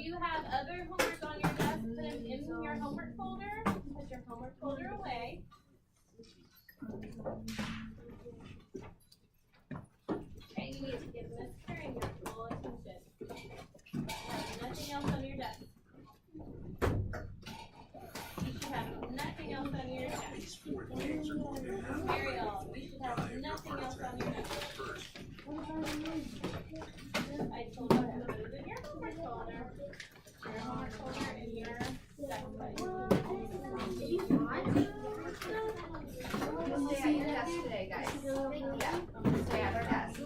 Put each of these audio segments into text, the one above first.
you have other homework on your desk, put them in your homework folder. Put your homework folder away. Okay, you need to give Miss Karen your full attention. Nothing else on your desk. You should have nothing else on your desk. Ariel, you should have nothing else on your desk. I told you to put it in your homework folder. Your homework folder in your desk. We'll stay at your desk today, guys. Yeah, stay at our desk.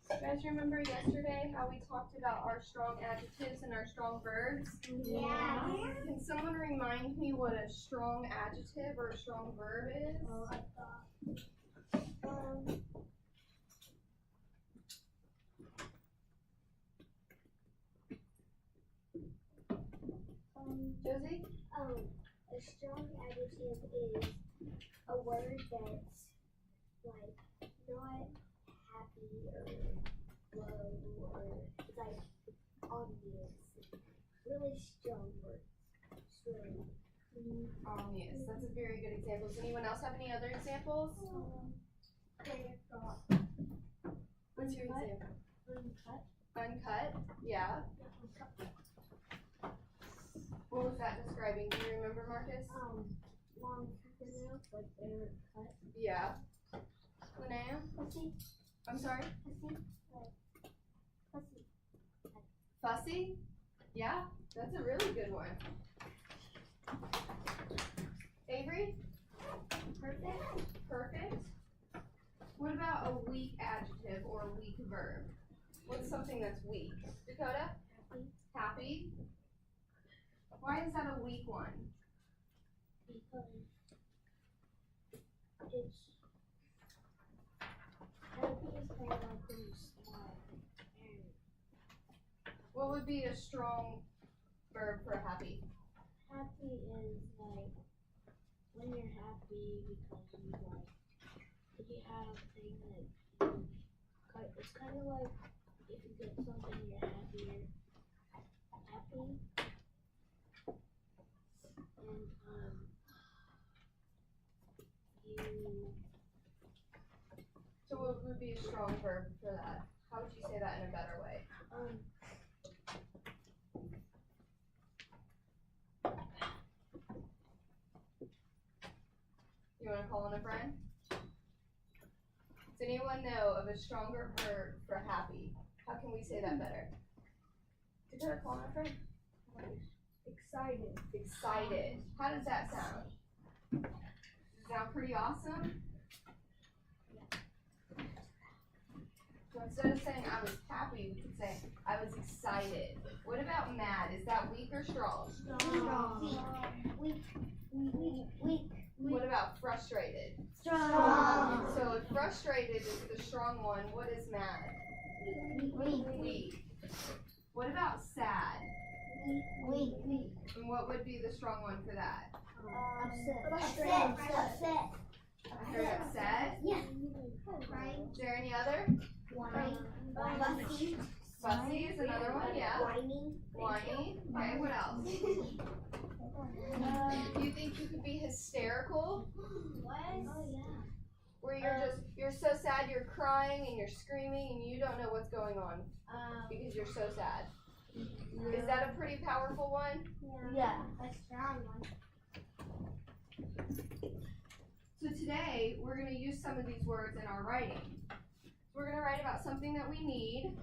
You guys remember yesterday how we talked about our strong adjectives and our strong verbs? Yeah. Can someone remind me what a strong adjective or a strong verb is? Josie? A strong adjective is a word that's like not happy or low or like obvious. Really strong word. Strong. Yes, that's a very good example. Does anyone else have any other examples? What's your example? Uncut. Uncut? Yeah. What was that describing? Do you remember, Marcus? Long fingernails, like they're cut. Yeah. Linnea? Pussy. I'm sorry? Pussy. Like pussy. Fussy? Yeah, that's a really good one. Avery? Perfect. Perfect. What about a weak adjective or a weak verb? What's something that's weak? Dakota? Happy. Happy. Why is that a weak one? Because it's happy is kind of like when you smile. And What would be a strong verb for happy? happy is like when you're happy because you like if you have a thing that it's kind of like if you get something you're happier happy and you So what would be a strong verb for that? How would you say that in a better way? You want to call on a friend? Does anyone know of a stronger verb for happy? How can we say that better? Dakota, call on a friend. excited. Excited. How does that sound? Does it sound pretty awesome? So instead of saying I was happy, we could say I was excited. What about mad? Is that weak or strong? Weak. What about frustrated? Strong. So if frustrated is the strong one, what is mad? Weak. What about sad? Weak. And what would be the strong one for that? Upset. I heard upset. Yeah. Is there any other? Fussy. Fussy is another one, yeah. Whining. Whiny. Okay, what else? Do you think you could be hysterical? What? Oh yeah. Where you're so sad you're crying and you're screaming and you don't know what's going on because you're so sad. Is that a pretty powerful one? Yeah. A strong one. So today we're going to use some of these words in our writing. We're going to write about something that we need.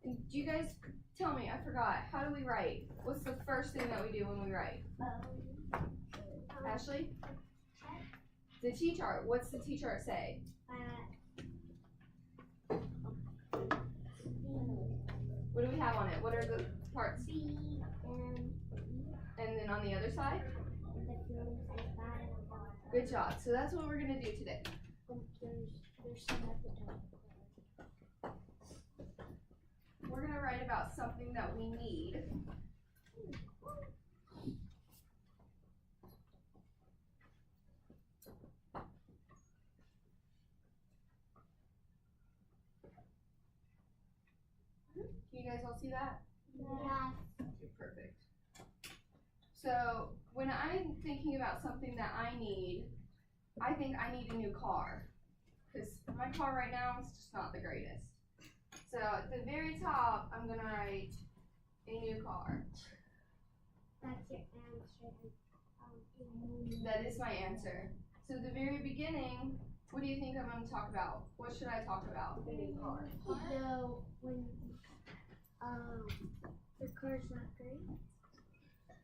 And do you guys tell me? I forgot. How do we write? What's the first thing that we do when we write? Ashley? The T-chart. What's the T-chart say? What do we have on it? What are the parts? B And then on the other side? Good job. So that's what we're going to do today. There's some at the top. we're gonna write about something that we need. Can you guys all see that? Yeah. Okay, perfect. So when I'm thinking about something that I need, I think I need a new car. Because my car right now is just not the greatest. So at the very top, I'm gonna write a new car. That's your answer. That is my answer. So at the very beginning, what do you think I'm gonna talk about? What should I talk about? A new car. So when the car's not great.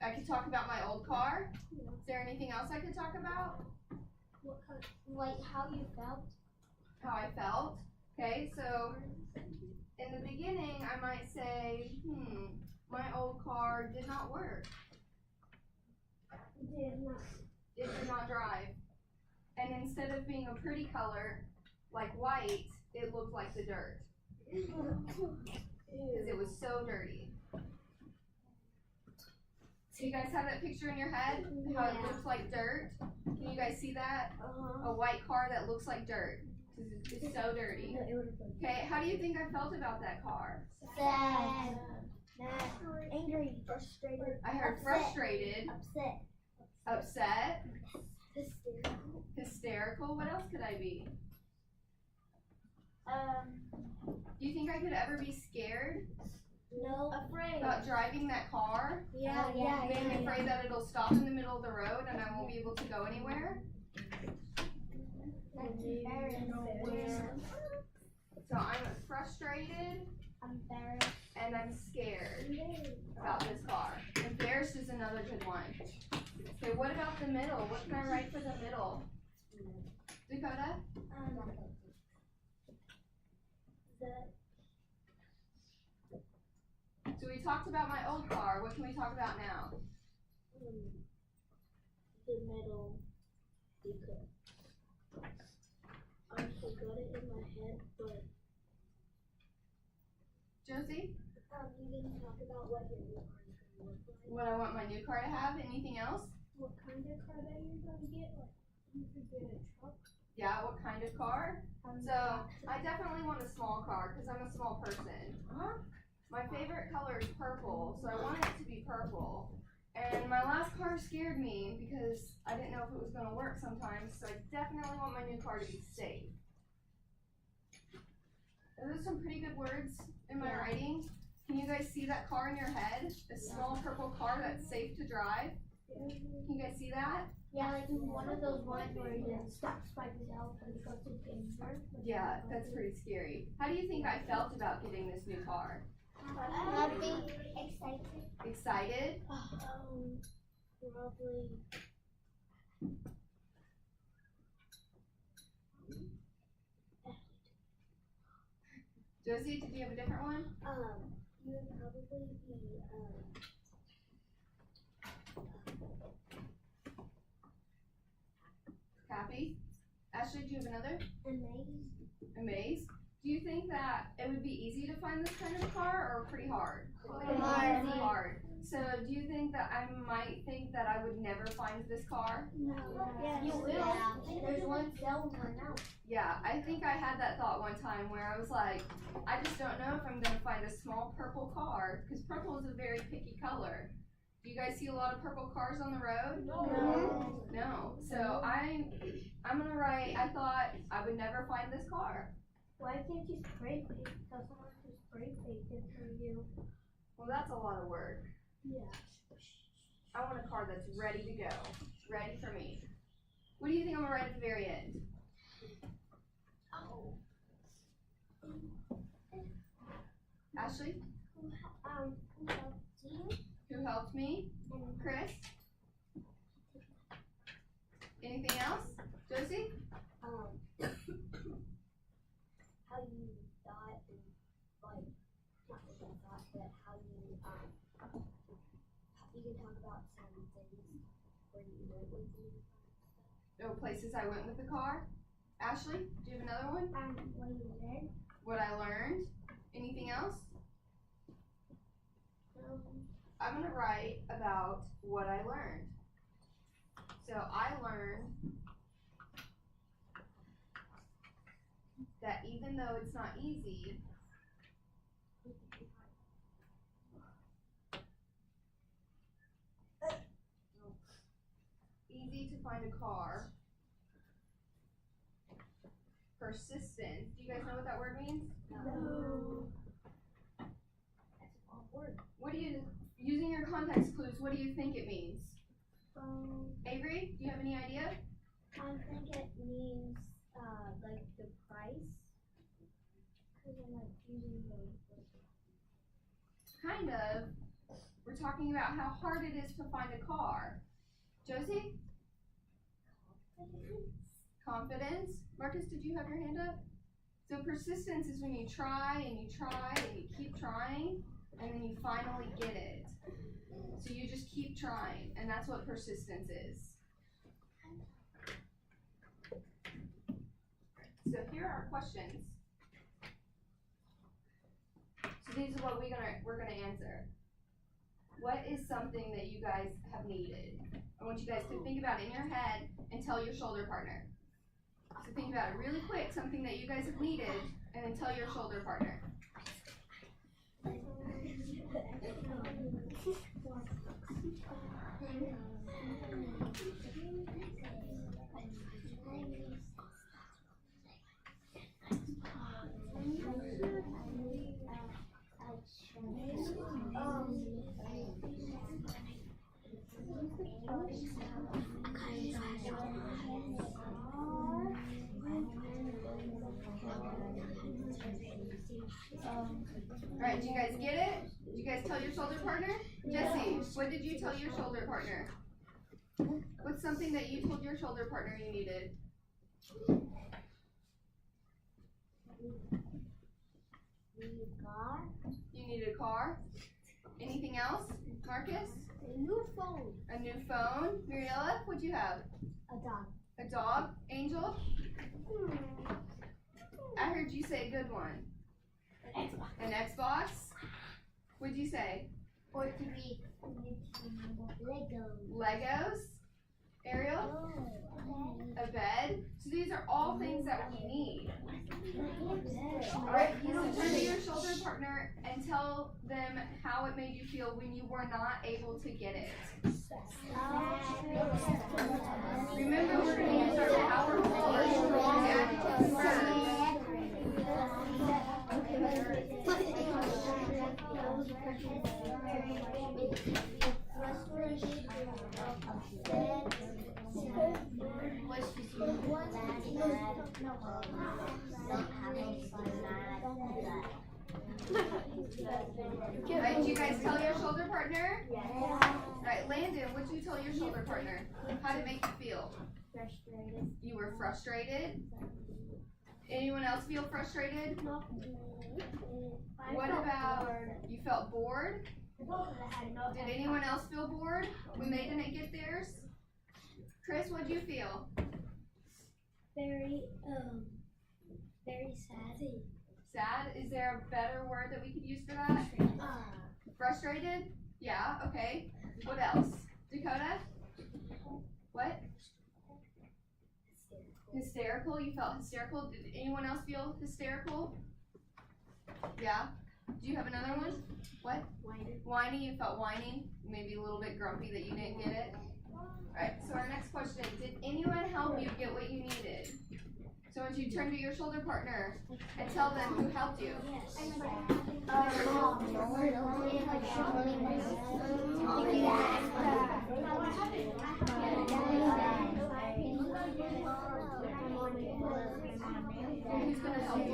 I could talk about my old car. Is there anything else I could talk about? What kind? Like how you felt? How I felt. Okay, so in the beginning, I might say, my old car did not work. Did not. It did not drive. And instead of being a pretty color, like white, it looked like the dirt. Because it was so dirty. So you guys have that picture in your head? How it looks like dirt? Can you guys see that? A white car that looks like dirt. Because it's so dirty. Okay, how do you think I felt about that car? Sad. Mad. Angry. Frustrated. I heard frustrated, Upset. upset, Hysterical. hysterical. What else could I be? Do you think I could ever be scared No. Afraid. about driving that car? Maybe afraid that it'll stop in the middle of the road and I won't be able to go anywhere? That's embarrassing. So I'm frustrated Embarrassed. and I'm scared about this car. Embarrassed is another good one. Okay, what about the middle? What can I write for the middle? Dakota? So we talked about my old car. What can we talk about now? The middle, because I forgot it in my head, but Josie? you didn't talk about what your new car is going to look like. What I want my new car to have? Anything else? What kind of car that you're going to get? Like, you could get a truck. Yeah, what kind of car? So I definitely want a small car because I'm a small person. My favorite color is purple, so I want it to be purple. And my last car scared me because I didn't know if it was going to work sometimes, so I definitely want my new car to be safe. Are those some pretty good words in my writing? Can you guys see that car in your head? The small purple car that's safe to drive? Can you guys see that? Yeah, like one of those ones where you stops by yourself and it goes to danger. Yeah, that's pretty scary. How do you think I felt about getting this new car? Happy, excited. Excited? Probably. Josie, did you have a different one? You would probably be, Happy? Ashley, do you have another? amazed. Amazed? Do you think that it would be easy to find this kind of car or pretty hard? Hard. Hard. So do you think that I might think that I would never find this car? No. Yes. You will. Yeah. There's one selling one now. Yeah, I think I had that thought one time where I was like, I just don't know if I'm going to find a small purple car because purple is a very picky color. Do you guys see a lot of purple cars on the road? No. No. So I'm going to write, I thought I would never find this car. Why can't you spray paint? Tell someone to spray paint it for you. Well, that's a lot of work. Yeah. I want a car that's ready to go. Ready for me. What do you think I'm going to write at the very end? Oh. Ashley? Who helped you? Who helped me? And Chris? Anything else? Josie? how you thought and like not what you thought, but how you you can talk about some things where you went with me. Oh, places I went with the car. Ashley, do you have another one? What you learned. What I learned. Anything else? I'm gonna write about what I learned. So I learned that even though it's not easy, to find a car, persistence. Do you guys know what that word means? No. That's a long word. What do you, using your context clues, what do you think it means? Avery, do you have any idea? I think it means like the price. Because I'm like using the. Kind of. We're talking about how hard it is to find a car. Josie? Confidence. Marcus, did you have your hand up? So persistence is when you try and you try and you keep trying and then you finally get it. So you just keep trying, and that's what persistence is. So here are our questions. So these are what we're gonna answer. What is something that you guys have needed? I want you guys to think about it in your head and tell your shoulder partner. So think about it really quick, something that you guys have needed, and then tell your shoulder partner. Alright, do you guys get it? Did you guys tell your shoulder partner? Jesse, what did you tell your shoulder partner? What's something that you told your shoulder partner you needed? You needed a car? Anything else? Marcus? A new phone. A new phone? Mariella, what'd you have? A dog. A dog? Angel? I heard you say a good one. An Xbox? What'd you say? Or to be Legos. Legos? Ariel? A bed? So these are all things that we need. Alright, so turn to your shoulder partner and tell them how it made you feel when you were not able to get it. Remember, we're going to use our powerful or strong adjectives first. Alright, did you guys tell your shoulder partner? Alright, Landon, what did you tell your shoulder partner? How did it make you feel? Frustrated. You were frustrated? Anyone else feel frustrated? What about, you felt bored? Did anyone else feel bored when they didn't get theirs? Chris, what did you feel? Very sad. Sad? Is there a better word that we could use for that? Frustrated? Yeah, okay. What else? Dakota? What? Hysterical? You felt hysterical? Did anyone else feel hysterical? Yeah? Do you have another one? What? Whiny? You felt whiny? Maybe a little bit grumpy that you didn't get it? Alright, so our next question. Did anyone help you get what you needed? So once you turn to your shoulder partner and tell them who helped you. Who's going to help you?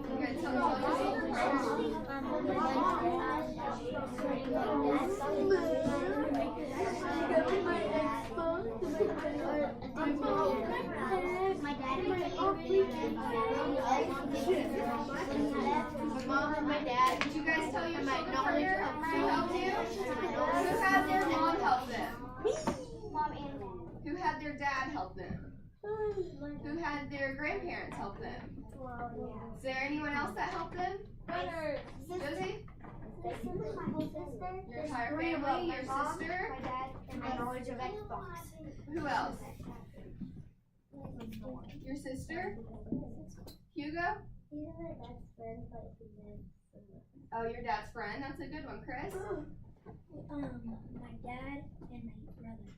You're going to tell your shoulder partner. Mom and my dad. Did you guys tell your shoulder partner who helped you? Who had their mom help them? Mom and dad. Who had their dad help them? Who had their grandparents help them? Well, yeah. Is there anyone else that helped them? Josie? My whole sister. Your entire family? Your sister? My dad, and my knowledge of Xbox. Who else? Your sister? Hugo? He's my best friend, but he lives somewhere. Oh, your dad's friend. That's a good one, Chris. My dad and my brother.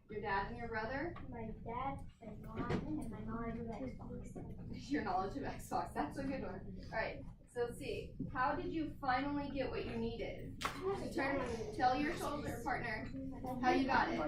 Your dad and your brother? My dad, my mom, and my knowledge of Xbox. Your knowledge of Xbox. That's a good one. Alright, so let's see. How did you finally get what you needed? So tell your shoulder partner how you got it.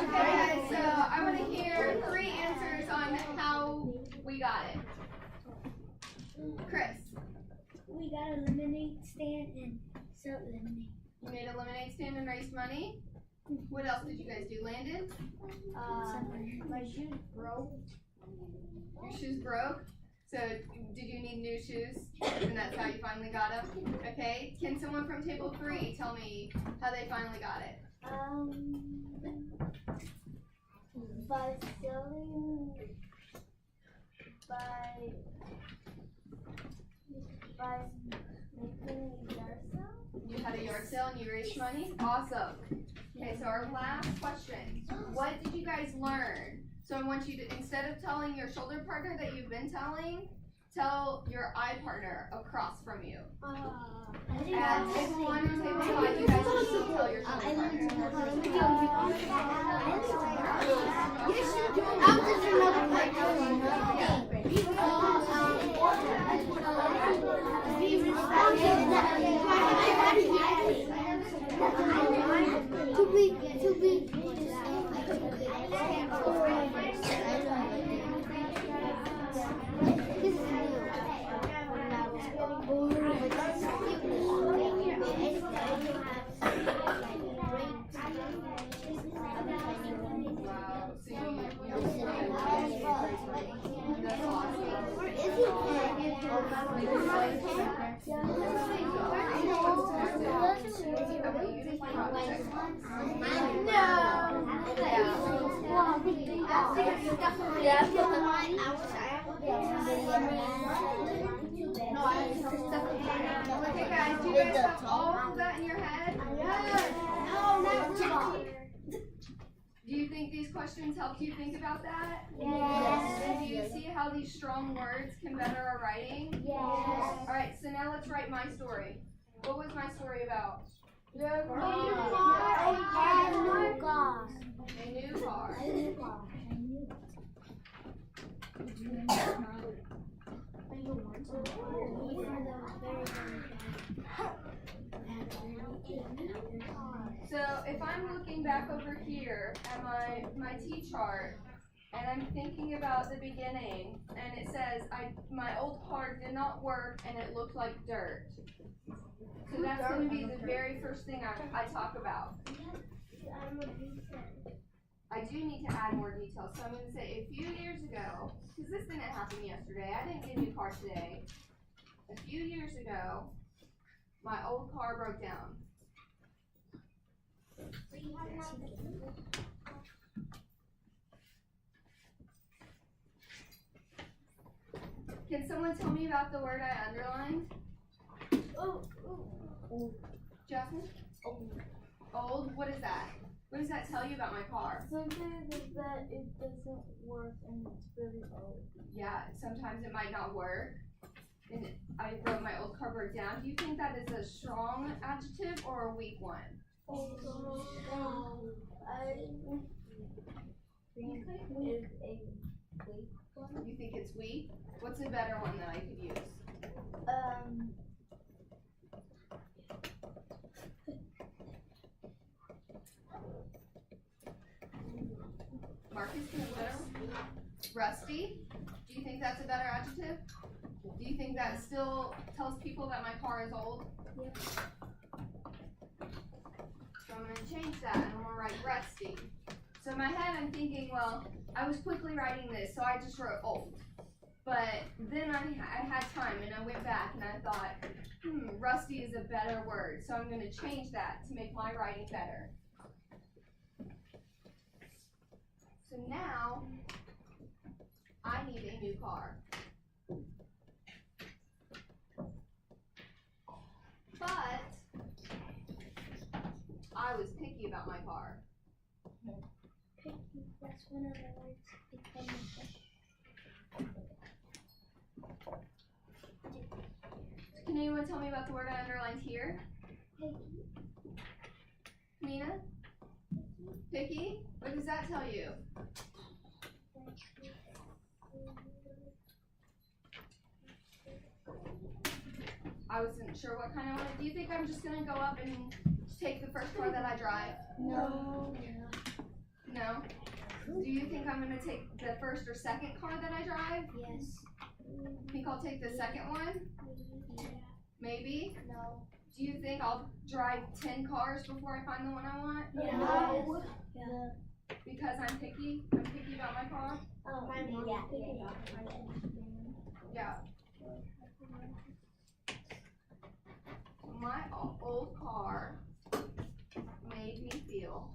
Okay, so I want to hear 3 answers on how we got it. Chris, We got a lemonade stand and sold lemonade. you made a lemonade stand and raised money. What else did you guys do? Landon? My shoes broke. Your shoes broke? So did you need new shoes? And that's how you finally got them? Okay, can someone from table 3 tell me how they finally got it? By selling, by making a yard sale. You had a yard sale and you raised money? Awesome. Okay, so our last question. What did you guys learn? So I want you to, instead of telling your shoulder partner that you've been telling, tell your eye partner across from you. At table 1 and table 5, you guys can still tell your shoulder partner. Wow. So that's awesome. Okay guys, do you guys have all of that in your head? Do you think these questions helped you think about that? Yes. And do you see how these strong words can better our writing? Yes. Alright, so now let's write my story. What was my story about? A new car. So if I'm looking back over here at my T chart and I'm thinking about the beginning and it says my old car did not work and it looked like dirt. So that's going to be the very first thing I talk about. I do need to add more details. So I'm going to say a few years ago, because this didn't happen yesterday, I didn't get a new car today. A few years ago, my old car broke down. Can someone tell me about the word I underlined? Jasmine? Old? What is that? What does that tell you about my car? Sometimes it's that it doesn't work and it's really old. Yeah, sometimes it might not work. And I wrote my old car broke down. Do you think that is a strong adjective or a weak one? I think it's a weak one. You think it's weak? What's a better one that I could use? Marcus, can you better? Rusty? Do you think that's a better adjective? Do you think that still tells people that my car is old? Yep. So I'm gonna change that and I'm gonna write rusty. So in my head I'm thinking, well, I was quickly writing this, so I just wrote old. But then I had time and I went back and I thought, rusty is a better word, so I'm gonna change that to make my writing better. So now, I need a new car. But, I was picky about my car. Picky, that's one of the words become Can anyone tell me about the word I underlined here? picky. Nina? Picky? What does that tell you? I wasn't sure what kind I wanted. Do you think I'm just gonna go up and take the first car that I drive? No. No? Do you think I'm gonna take the first or second car that I drive? Yes. Think I'll take the second one? Yeah. Maybe? No. Do you think I'll drive 10 cars before I find the one I want? No. Yeah. Because I'm picky? I'm picky about my car? Yeah. My old car made me feel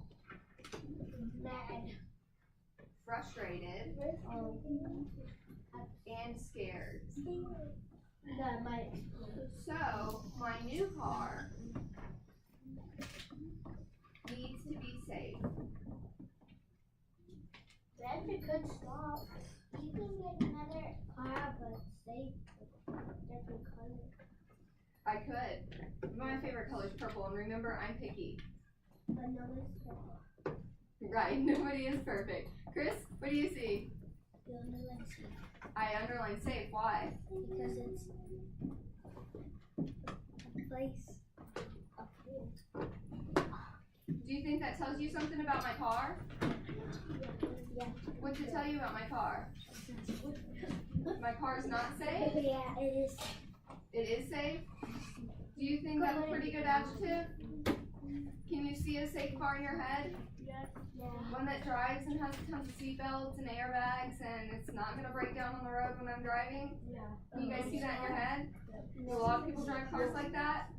Mad. frustrated and scared. That might. So, my new car needs to be safe. That's a good stop. You can get another car, but safe, different color. I could. My favorite color is purple, and remember, I'm picky. But no, it's purple. Right, nobody is perfect. Chris, what do you see? You underline safe I underline safe. Why? because it's a place up here. Do you think that tells you something about my car? Yeah. What's it tell you about my car? My car's not safe? Yeah, it is. It is safe? Do you think that's a pretty good adjective? Can you see a safe car in your head? Yeah. One that drives and has tons of seatbelts and airbags and it's not gonna break down on the road when I'm driving? Yeah. Can you guys see that in your head? Do a lot of people drive cars like that?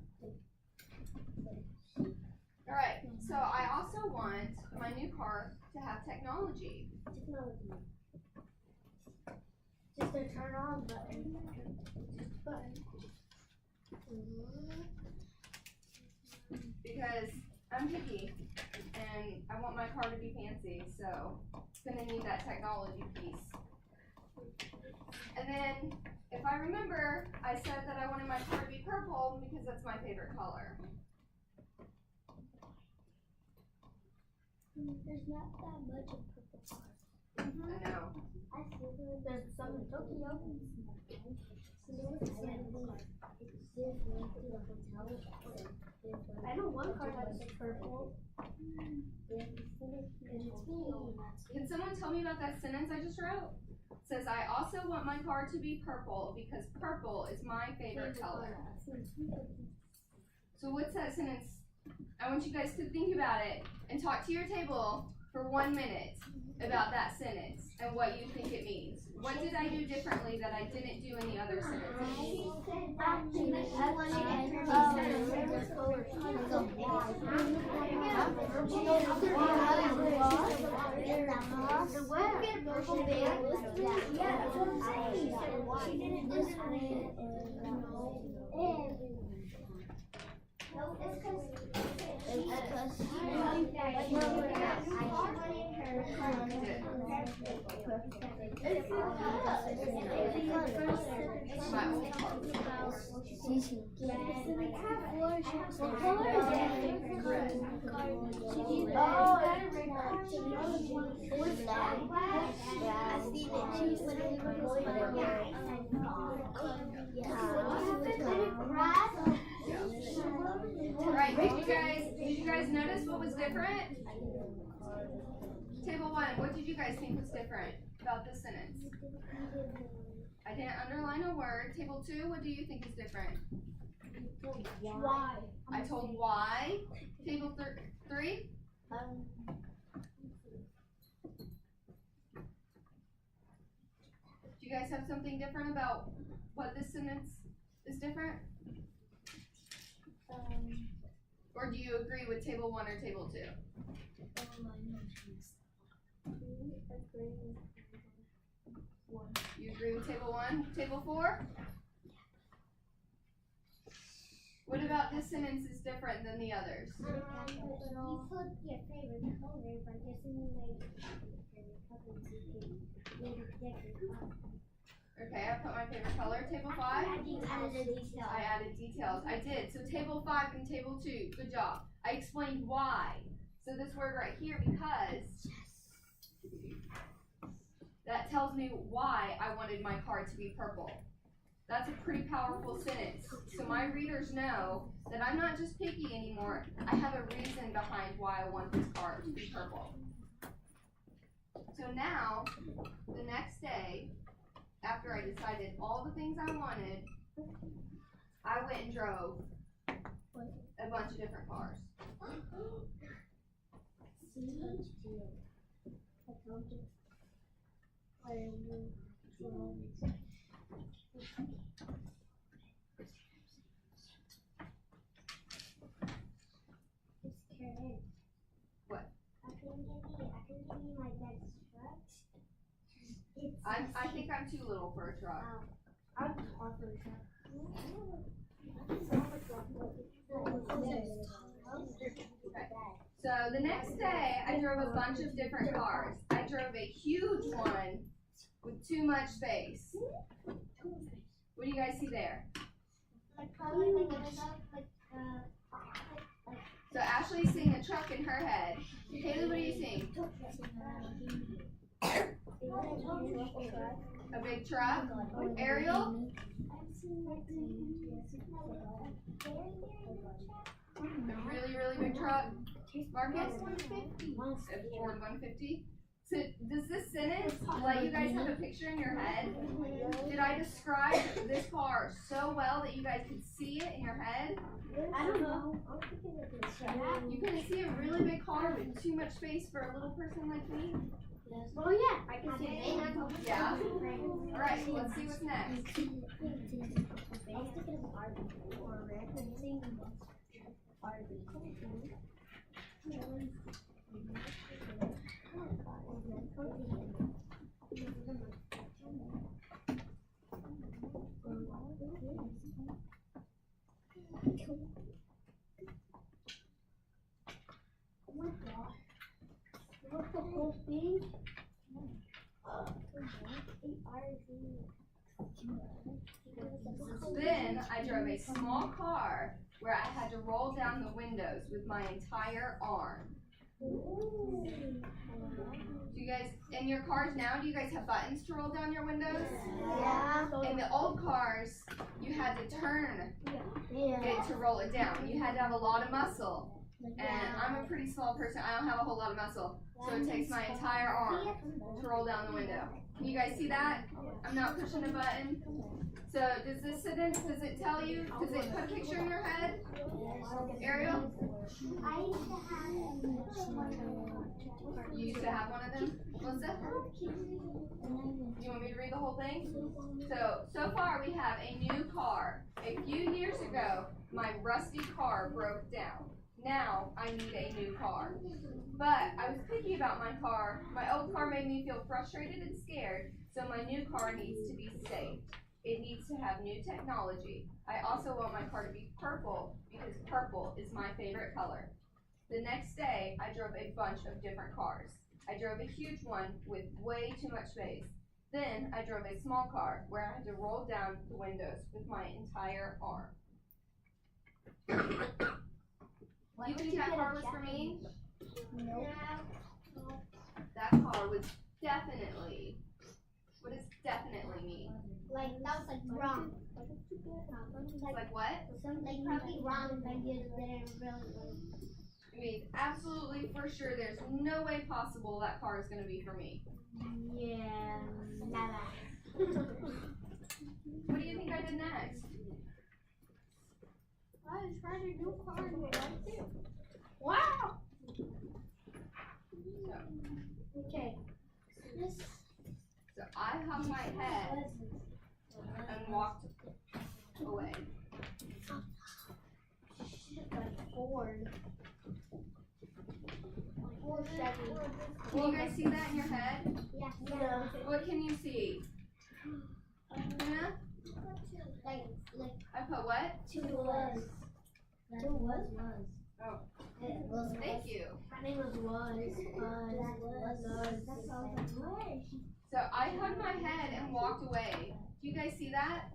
Alright, so I also want my new car to have technology. Technology. Just a turn on button. Just a button. Because I'm picky and I want my car to be fancy, so it's gonna need that technology piece. And then, if I remember, I said that I wanted my car to be purple because that's my favorite color. There's not that much of purple cars. I know. I see there's some in Tokyo. I know one car that's purple. Can someone tell me about that sentence I just wrote? It says, I also want my car to be purple because purple is my favorite color. So what's that sentence? I want you guys to think about it and talk to your table for 1 minute about that sentence and what you think it means. What did I do differently that I didn't do in the other sentences? My old car was Right, did you guys notice what was different? Table 1, what did you guys think was different about this sentence? I didn't underline a word. Table 2, what do you think is different? Why? I told why. Table 3? Do you guys have something different about what this sentence is different? Or do you agree with table 1 or table 2? You agree with table 1? Table 4? What about this sentence is different than the others? You put your favorite color, but doesn't make your favorite color to be different. Okay, I put my favorite color. Table 5? I added details. I did. So table 5 and table 2, good job. I explained why. So this word right here, because, that tells me why I wanted my card to be purple. That's a pretty powerful sentence. So my readers know that I'm not just picky anymore. I have a reason behind why I want this card to be purple. So now, the next day, after I decided all the things I wanted, I went and drove a bunch of different cars. What? I can give you my dad's truck. I think I'm too little for a truck. I'm tall for a truck. So the next day, I drove a bunch of different cars. I drove a huge one with too much space. What do you guys see there? So Ashley's seeing a truck in her head. Kaylee, what are you seeing? A big truck? Ariel? A really, really big truck? Marcus? A Ford 150? So does this sentence let you guys have a picture in your head? Did I describe this car so well that you guys could see it in your head? I don't know. You couldn't see a really big car with too much space for a little person like me? Oh yeah, I can see it. Yeah? Alright, let's see what's next. What's the whole thing? Then I drove a small car where I had to roll down the windows with my entire arm. Do you guys, in your cars now, do you guys have buttons to roll down your windows? Yeah. In the old cars, you had to turn it to roll it down. You had to have a lot of muscle. And I'm a pretty small person. I don't have a whole lot of muscle. So it takes my entire arm to roll down the window. Can you guys see that? I'm not pushing a button. So does this sentence, does it tell you, does it put a picture in your head? Ariel? I used to have You used to have one of them? Melissa? Do you want me to read the whole thing? So far we have a new car. A few years ago, my rusty car broke down. Now I need a new car. But I was picky about my car. My old car made me feel frustrated and scared, so my new car needs to be safe. It needs to have new technology. I also want my car to be purple because purple is my favorite color. The next day, I drove a bunch of different cars. I drove a huge one with way too much space. Then I drove a small car where I had to roll down the windows with my entire arm. You think that car was for me? No. That car was definitely, what does definitely mean? Like that was like wrong. Like what? Something probably wrong that you didn't really. I mean, absolutely for sure, there's no way possible that car is gonna be for me. Yeah, nada. What do you think I did next? I tried a new car and I liked it. Wow! Okay. So I hung my head and walked away. Ford. Can you guys see that in your head? Yeah. What can you see? Hannah? Like I put what? two was. Two was. Oh. It was. Thank you. My name was was. So I hung my head and walked away. Do you guys see that?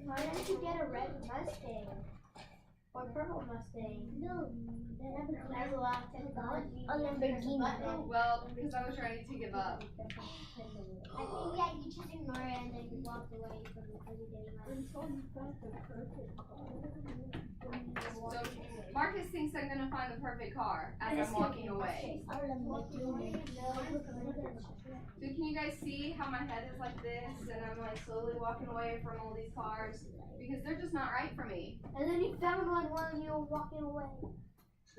Why didn't you get a red Mustang? Or purple Mustang? No. There's a lot of technology. A Lamborghini. Well, because I was ready to give up. I think yeah, you just ignore it and then you walk away from it because you didn't like it. So Marcus thinks I'm gonna find the perfect car as I'm walking away. A Lamborghini. So can you guys see how my head is like this and I'm like slowly walking away from all these cars because they're just not right for me. And then you found one while you were walking away.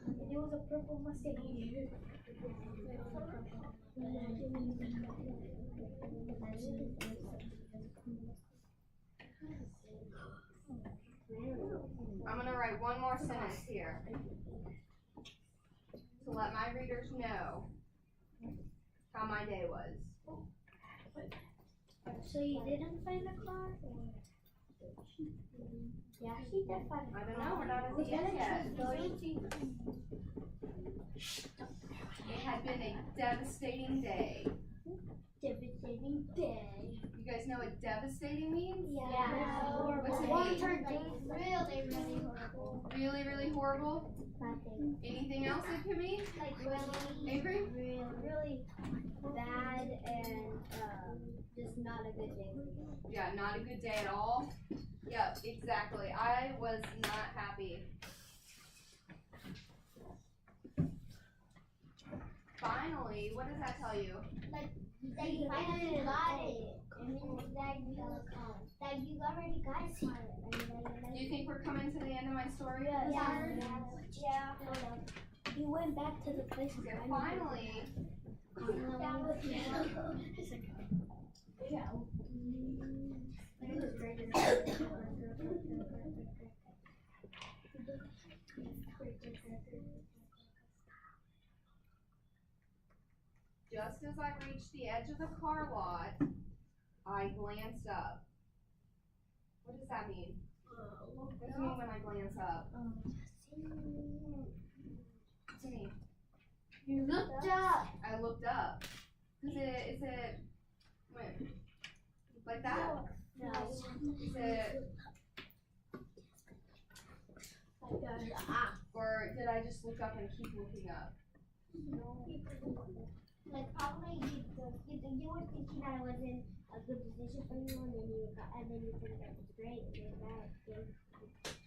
And it was a purple Mustang. I'm gonna write one more sentence here to let my readers know how my day was. So you didn't find the car? Yeah, she did find the car. I don't know, we're not at the end yet. It had been a devastating day. Devastating day. You guys know what devastating means? Yeah. What's it mean? Really horrible. Really, really horrible? Nothing. Anything else it could mean? Like really, Avery? really bad and just not a good day. Yeah, not a good day at all. Yep, exactly. I was not happy. Finally, what does that tell you? That you finally got it. And then that you already got it. Do you think we're coming to the end of my story? Yeah. You went back to the place. So finally, That was yeah. just as I reached the edge of the car lot, I glanced up. What does that mean? What does it mean when I glance up? What's it mean? You looked up. I looked up. Is it, when? Like that? No. Is it, or did I just look up and keep looking up? Like probably you were thinking that it wasn't a good position for you, and then you think that was great, and then that.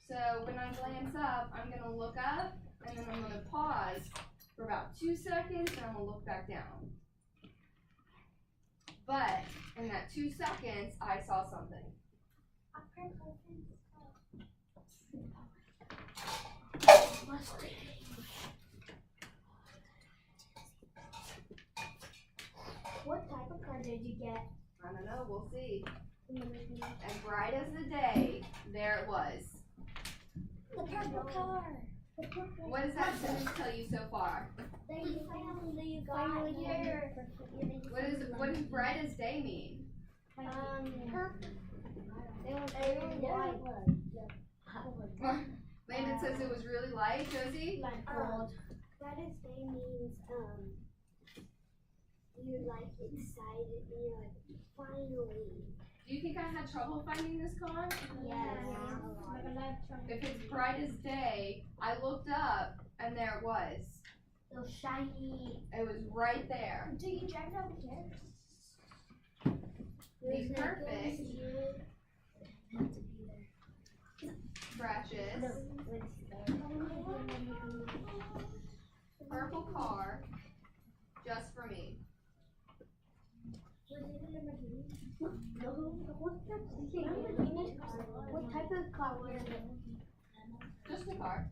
So when I glance up, I'm gonna look up, and then I'm gonna pause for about 2 seconds, and I'm gonna look back down. But in that 2 seconds, I saw something. What type of car did you get? I don't know, we'll see. As bright as the day, there it was. The purple car. What does that sentence tell you so far? That you finally got here. What does bright as day mean? Purple. It was white. Landon says it was really light, Josie. Like gold. Bright as day means you're like excited. You're like finally. Do you think I had trouble finding this car? Yes. If it's bright as day, I looked up and there it was. So shiny. It was right there. Do you drive down here? Be perfect. precious, purple car, just for me. What type of car was it? Just a car.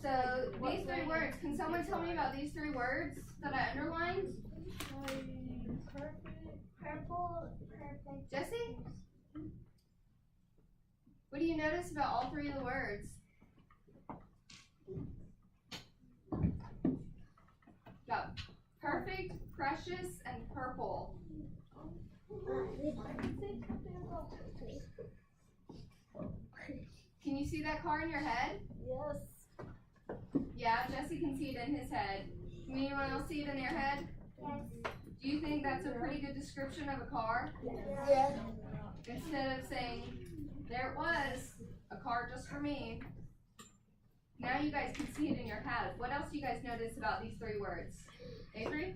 So these three words, can someone tell me about these three words that I underlined? Purple, perfect. Jesse? What do you notice about all three of the words? Got perfect, precious, and purple. Can you see that car in your head? Yes. Yeah, Jesse can see it in his head. Can anyone else see it in their head? Yes. Do you think that's a pretty good description of a car? Yes. Instead of saying, there it was, a car just for me. Now you guys can see it in your head. What else do you guys notice about these three words? Avery?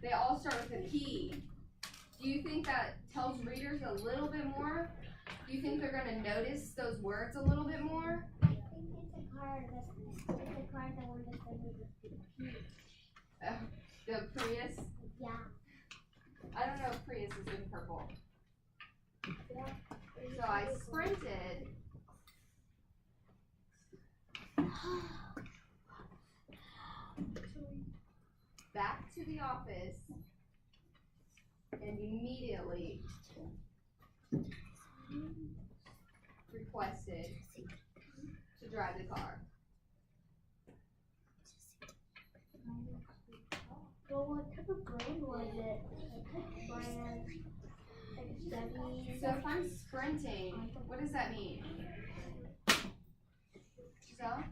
They all start with a P. Do you think that tells readers a little bit more? Do you think they're going to notice those words a little bit more? I think it's a car that one that started with P. The Prius? Yeah. I don't know if Prius is in purple. Yeah. So I sprinted back to the office and immediately requested to drive the car. Well, what type of brand was it? Brand, like So if I'm sprinting, what does that mean? Giselle?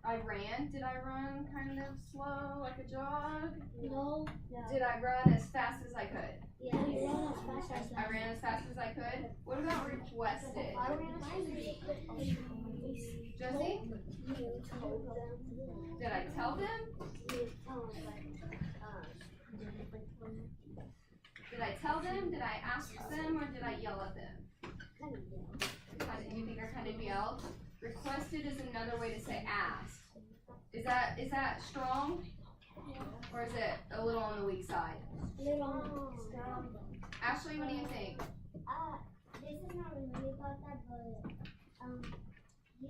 I ran. Did I run kind of slow, like a jog? No. Did I run as fast as I could? Yeah. You ran as fast as I ran as fast as I could. What about requested? I ran as fast as Josie? you told them. Did I tell them? You told them, Did I tell them? Did I ask them? Or did I yell at them? You think I kind of yelled? Requested is another way to say asked. Is that strong? Or is it a little on the weak side? strong. Ashley, what do you think? This is not really about that, but you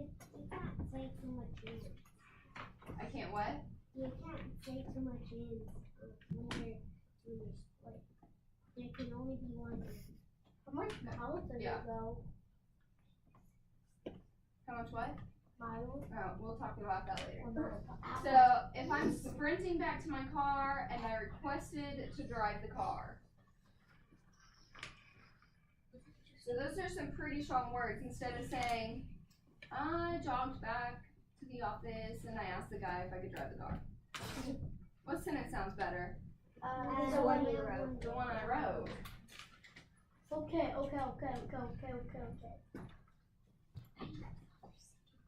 can't say too much in. I can't what? You can't say too much in when you're split. There can only be one. How much miles does Yeah. it go? How much what? Miles? Oh, we'll talk about that later. Or miles? So if I'm sprinting back to my car and I requested to drive the car. So those are some pretty strong words. Instead of saying, I jogged back to the office and I asked the guy if I could drive the car. What sentence sounds better? The one you wrote. The one I wrote. Okay.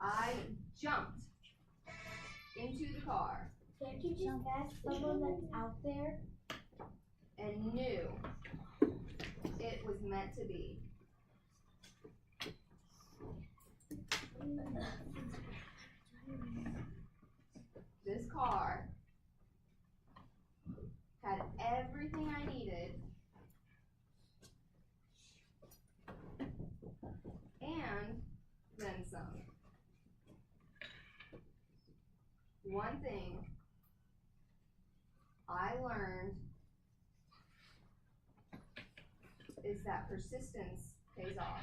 I jumped into the car Can't you just ask someone that's out there? and knew it was meant to be. This car had everything I needed and then some. One thing I learned is that persistence pays off.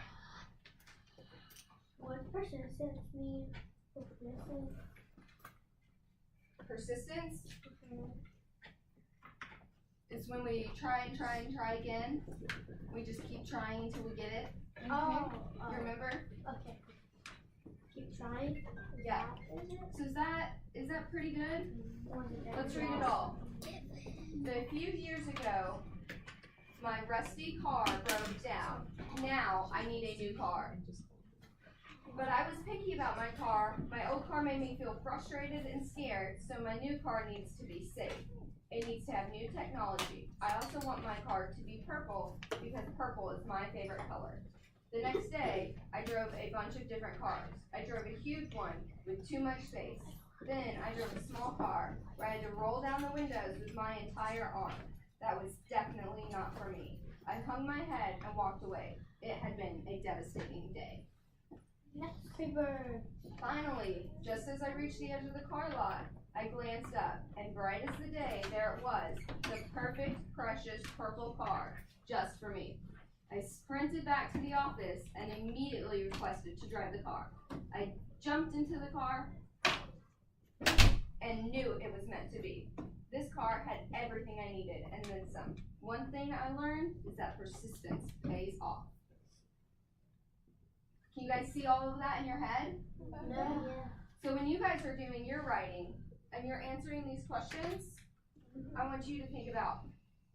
What persistence mean? Persistence is when we try again. We just keep trying until we get it. Oh. You remember? Okay. Keep trying. Yeah. So is that pretty good? Let's read it all. So a few years ago, my rusty car broke down. Now I need a new car. But I was picky about my car. My old car made me feel frustrated and scared, so my new car needs to be safe. It needs to have new technology. I also want my car to be purple because purple is my favorite color. The next day, I drove a bunch of different cars. I drove a huge one with too much space. Then I drove a small car where I had to roll down the windows with my entire arm. That was definitely not for me. I hung my head and walked away. It had been a devastating day. Next paper. Finally, just as I reached the edge of the car lot, I glanced up, and bright as the day, there it was, the perfect, precious purple car, just for me. I sprinted back to the office and immediately requested to drive the car. I jumped into the car and knew it was meant to be. This car had everything I needed and then some. One thing I learned is that persistence pays off. Can you guys see all of that in your head? Yeah. So when you guys are doing your writing and you're answering these questions, I want you to think about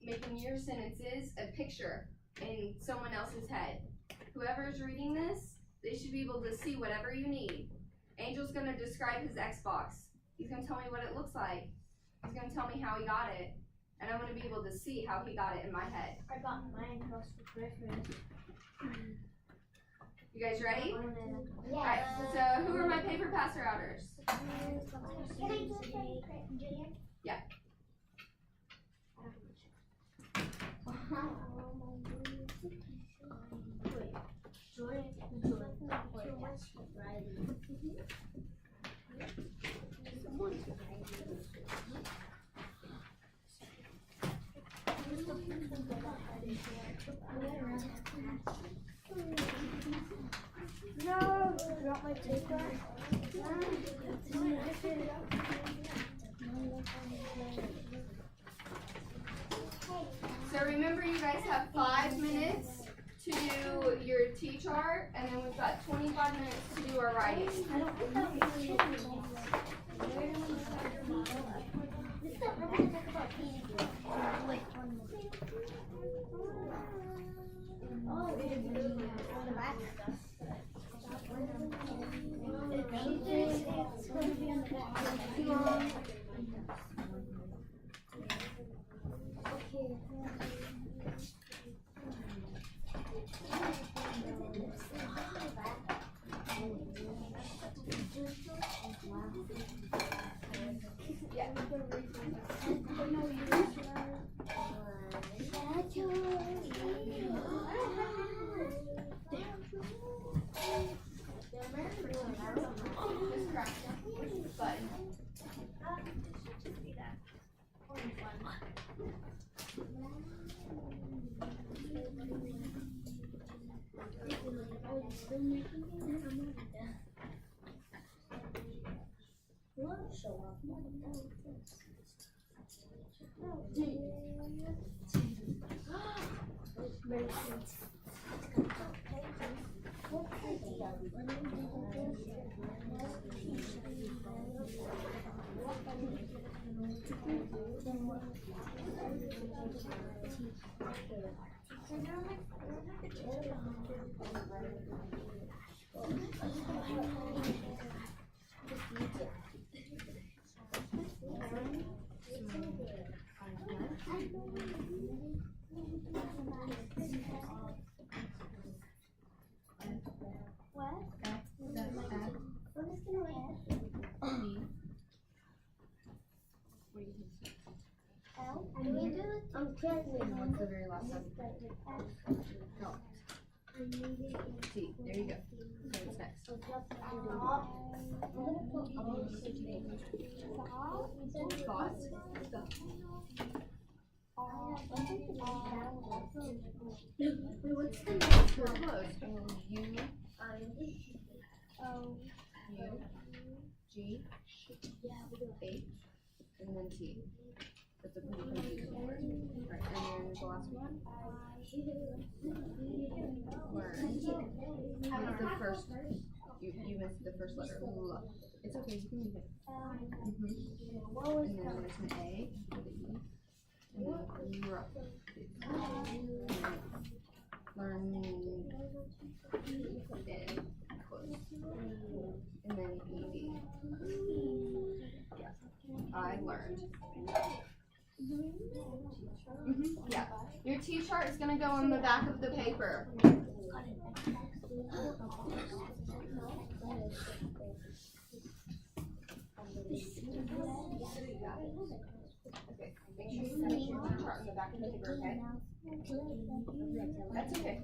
making your sentences a picture in someone else's head. Whoever is reading this, they should be able to see whatever you need. Angel's going to describe his Xbox. He's going to tell me what it looks like. He's going to tell me how he got it. And I'm going to be able to see how he got it in my head. I got mine for Christmas. You guys ready? Yeah. Alright, so who are my paper passer outers? Yeah. No, I got my paper. So remember, you guys have 5 minutes to do your T chart, and then we've got 25 minutes to do our writing. I don't think that was we're gonna talk about painting. Like on the back stuff. It's going to be on the back. Okay. Yeah. Just crack the button. I'm trying. What's the very last one? No. T. There you go. So what's next? Thoughts? Wait, what's the next You're one? close. U, U, G, H, and then T. That's a pretty confusing word. Right, and then the last one. Learn. You missed the first. You missed the first letter. It's okay. You can leave it. And then there's an A with an E. And then rough. Learn. And close. And then ED. Yeah. I learned. Yeah. Your T chart is going to go on the back of the paper. Okay, make sure you finish your chart on the back of the paper, okay? That's okay.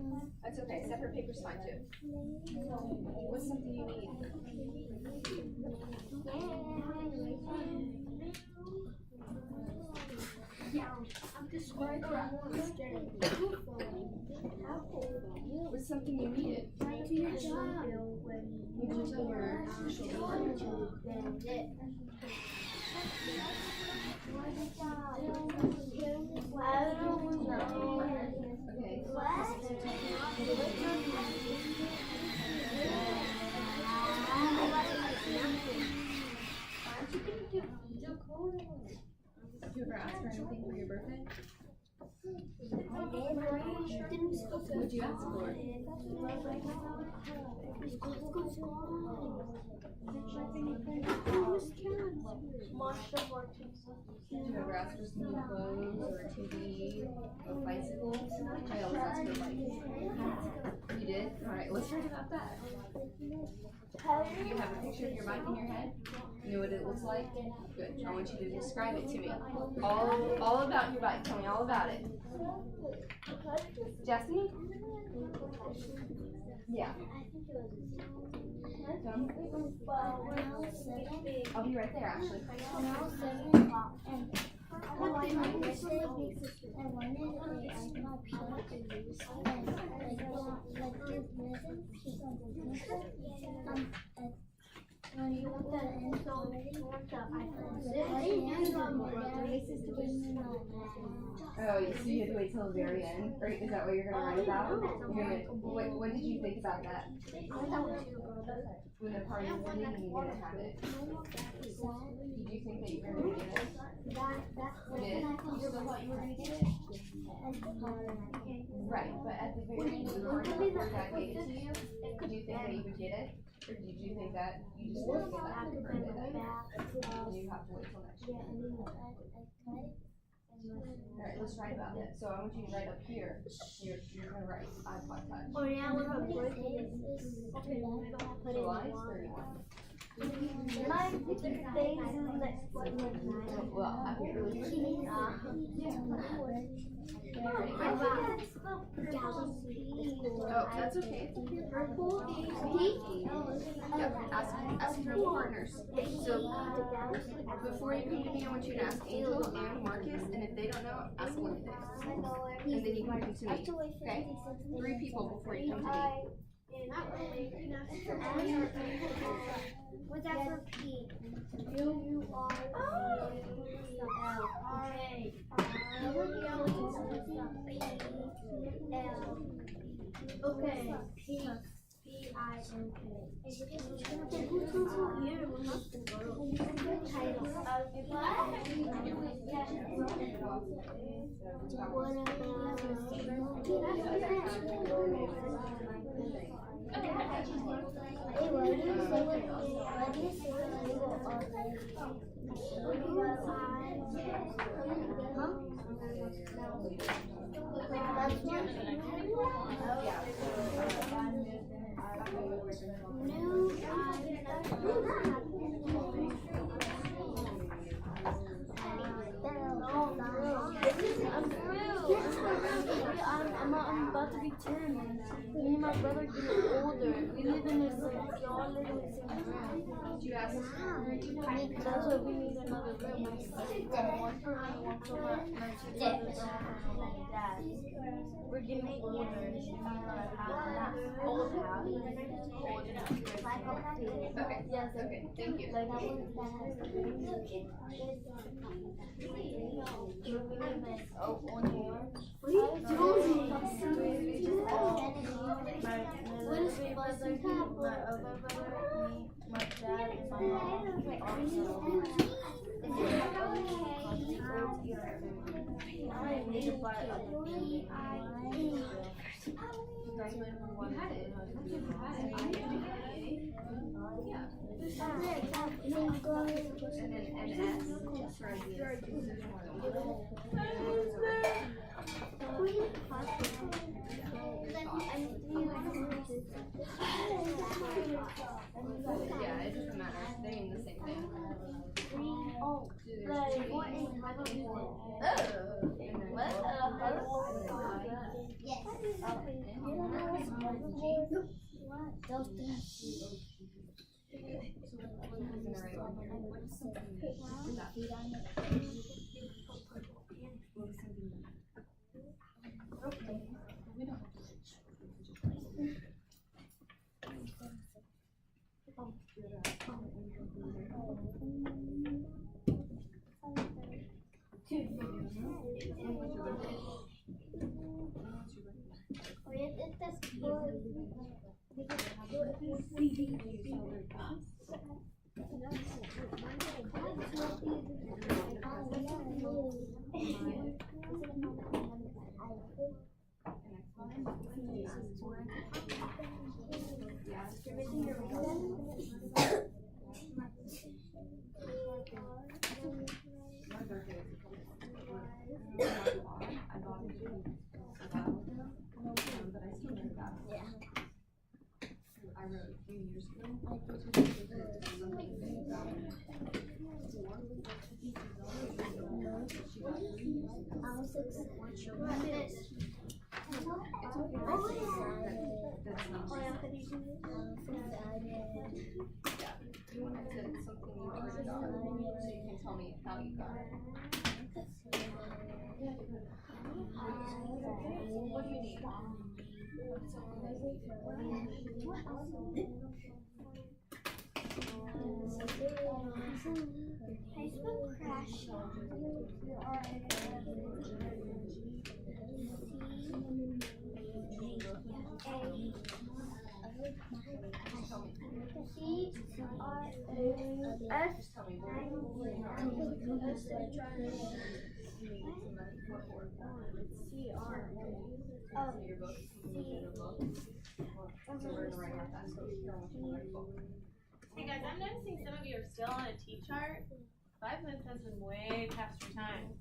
That's okay. Separate paper's fine too. What's something you need? I'm describing What's something you needed? to your job. You need to tell your official department. Okay. Did you ever ask for anything for your birthday? What'd you ask for? Did you ever ask for some new clothes or a TV or a bicycle? I always ask for a bike. You did? Alright, let's write about that. Do you have a picture of your bike in your head? You know what it looks like? Good. I want you to describe it to me. All about your bike. Tell me all about it. Jesse? Yeah. Done? I'll be right there, actually. When I was 7 and my birthday, I wanted my peanut to use and like give Madison when you want the install, you want the Oh, so you had to wait till the very end? Or is that what you're gonna write about? What did you think about that? When the party was ending and you didn't have it? Did you think that you were gonna get it? You did? You still thought you were gonna get it? Right, but at the very end of the party, before Dad gave it to you, did you think that you would get it? Or did you think that you just wouldn't get that for your birthday then? You have to wait till next year. Alright, let's write about it. So I want you to write up here. You're gonna write iPod Touch. Oh yeah, what about birthday? Okay, July 31. my birthday is next one. Well, happy early birthday. Yeah. Oh, that's okay. Yep, ask your partners. So, before you come to me, I want you to ask Angel and Marcus, and if they don't know, ask Lindsay. And then you can come to me, okay? 3 people before you come to me. What's that for P? U-U-R-L. Okay. Okay. P-I-N-K. I'm about to be 10. Me and my brother getting older. We live in this like y'all live in the same room. Did you ask? That's why we need another room. One for me, one for my 2 brothers, and one for my dad. We're getting older. Old house. Old enough. Okay. Yes. Okay. Thank you. Like oh, 1 more. What are you doing? What is my other brother, me, my dad, and my mom I need to buy a You had it. Yeah. And then NS for ideas. Yeah, it doesn't matter. They mean the same thing. Oh. I wrote a few years ago. You wanted to something you worked on, so you can tell me how you got it. What do you need? Facebook crash. Hey guys, I'm noticing some of you are still on a T-chart. 5 minutes has been way past your time.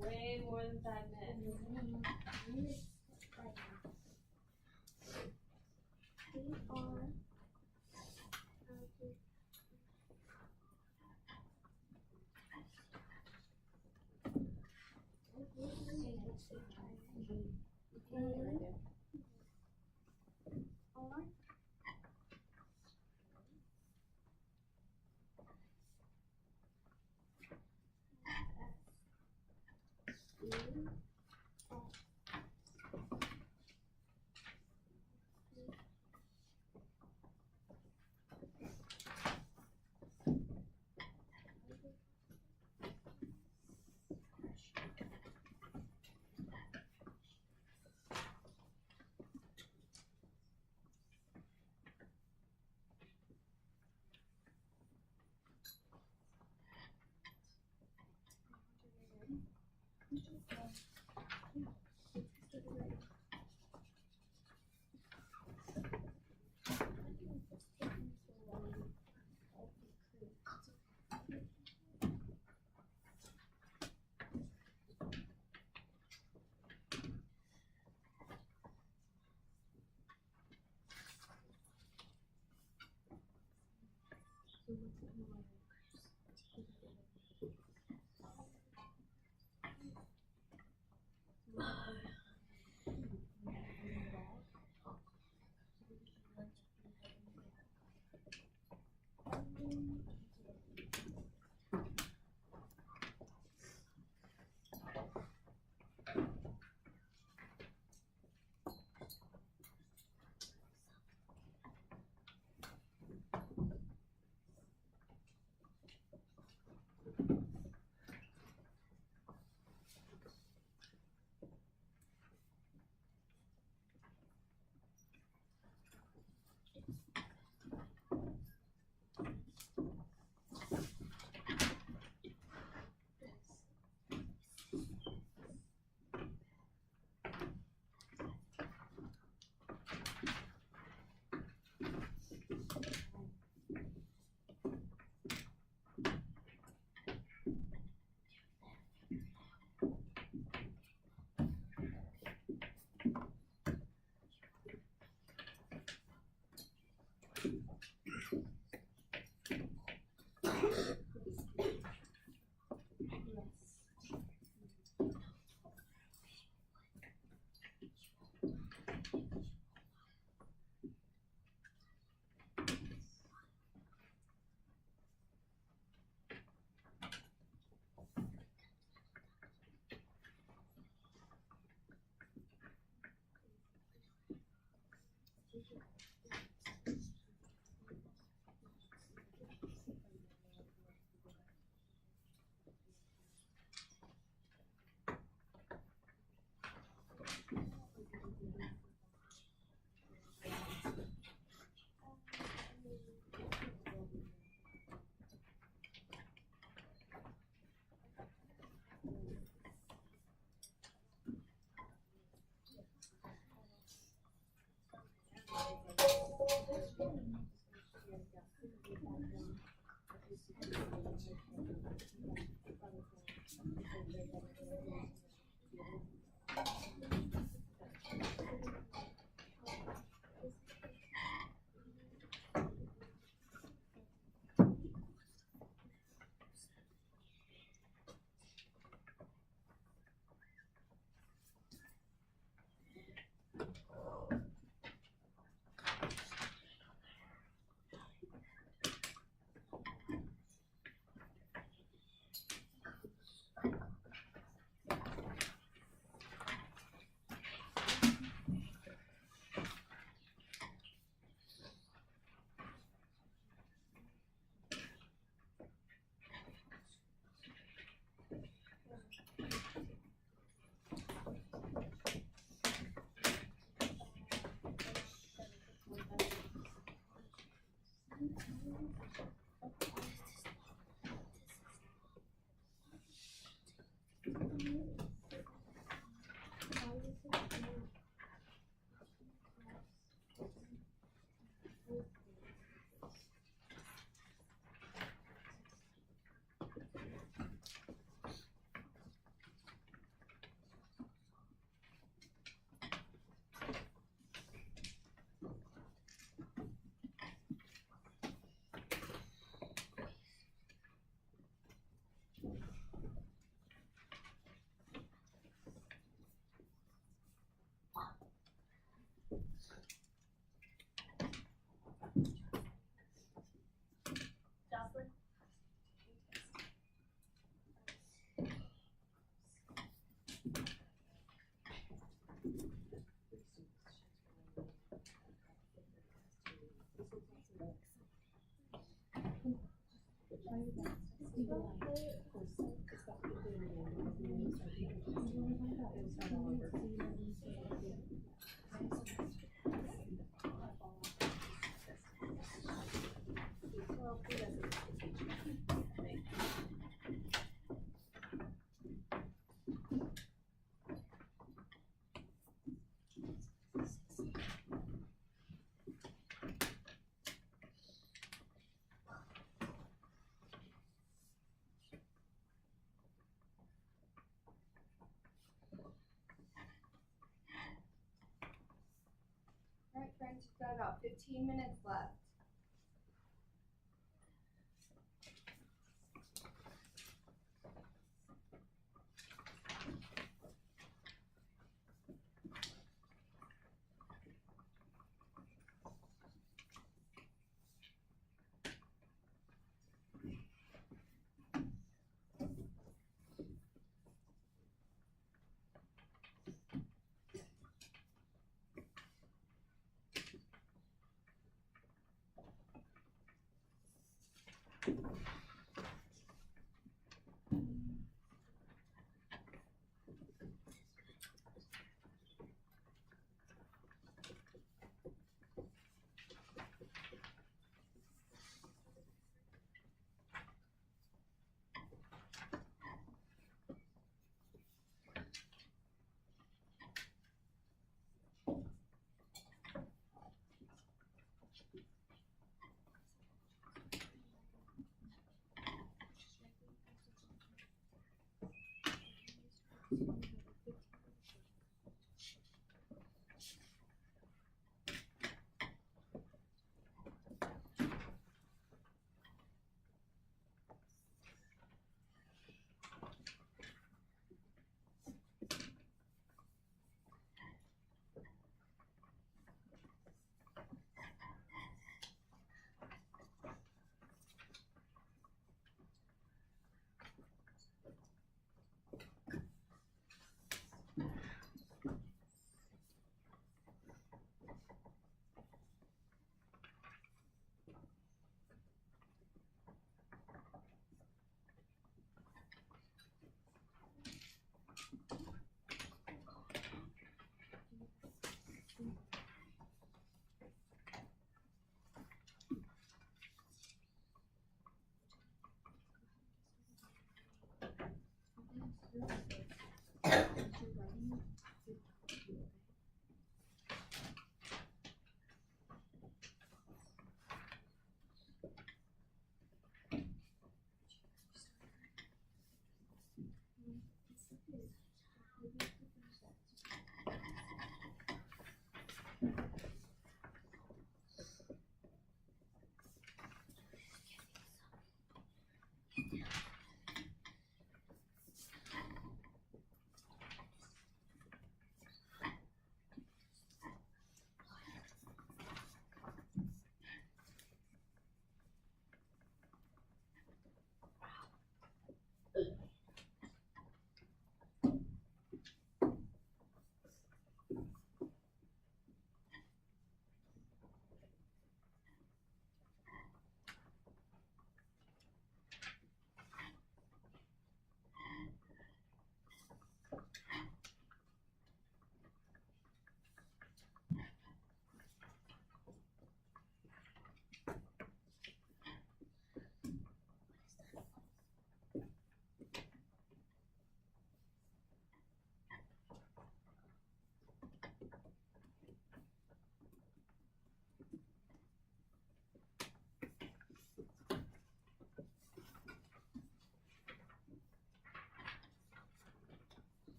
Way more than 5 minutes. Jocelyn? Alright friends, we've got about 15 minutes left.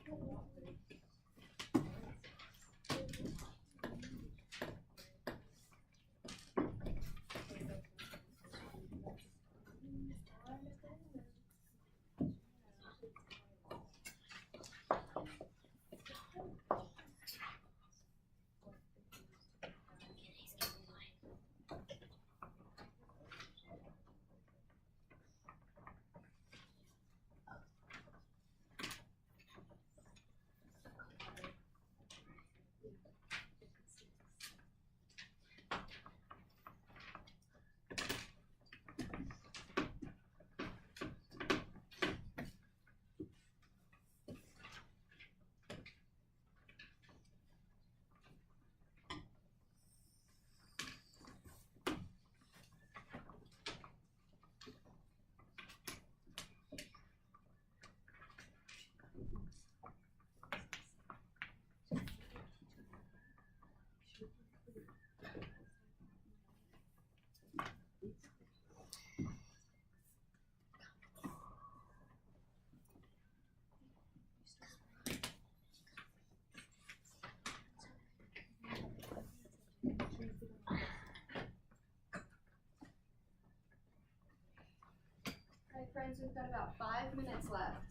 Thank you. friends, we've got about 5 minutes left.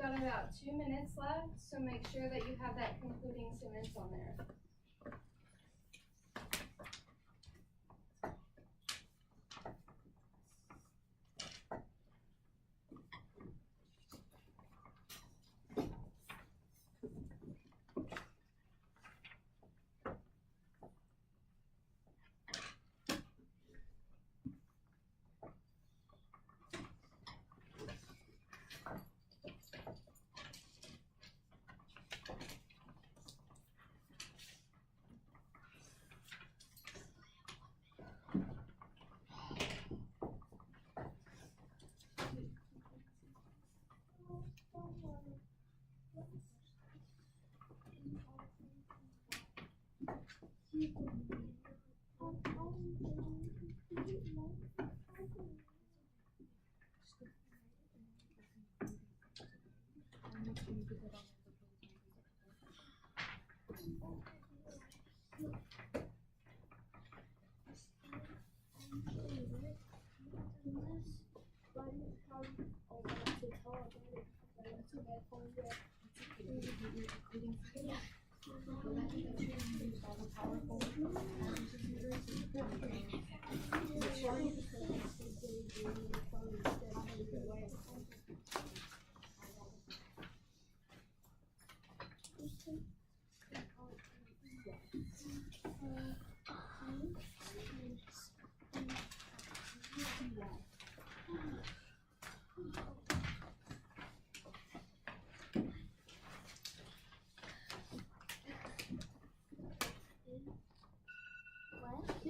Got about 2 minutes left, so make sure that you have that concluding sentence on there.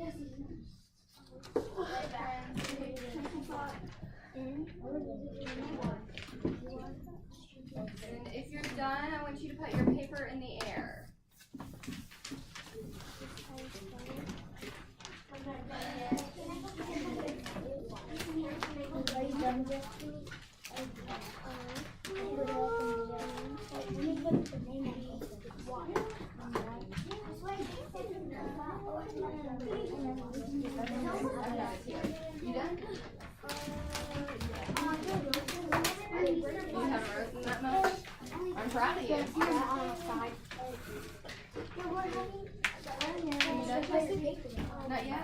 And if you're done, I want you to put your paper in the air. You done? You haven't written that much? I'm proud of you. Are you done, Jesse? Not yet?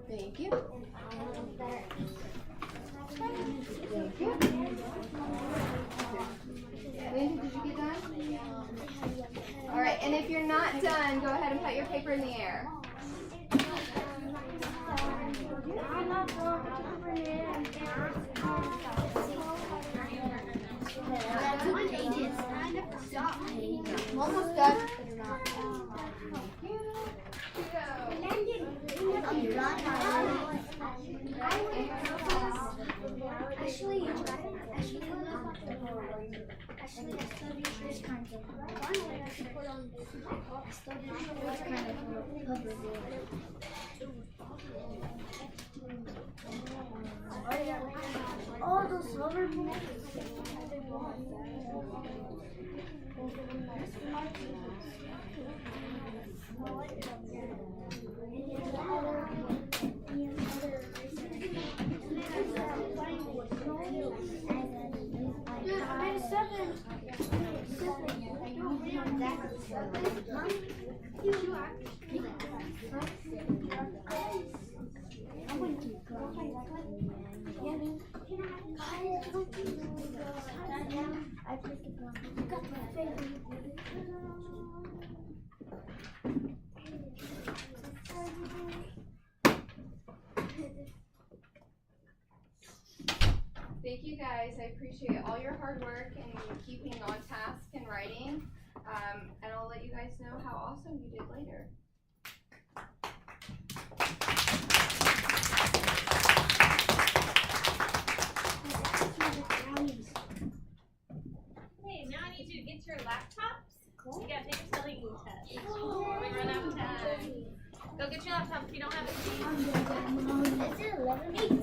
Thank you. Thank you. Lindsay, did you get done? Alright, and if you're not done, go ahead and put your paper in the air. Almost done. Oh, those silver balls. Thank you guys. I appreciate all your hard work and keeping on task and writing. And I'll let you guys know how awesome you did later. Hey, now I need you to get your laptops. You gotta take a spelling test. We run out of time. Go get your laptop if you don't have it. Is it 11?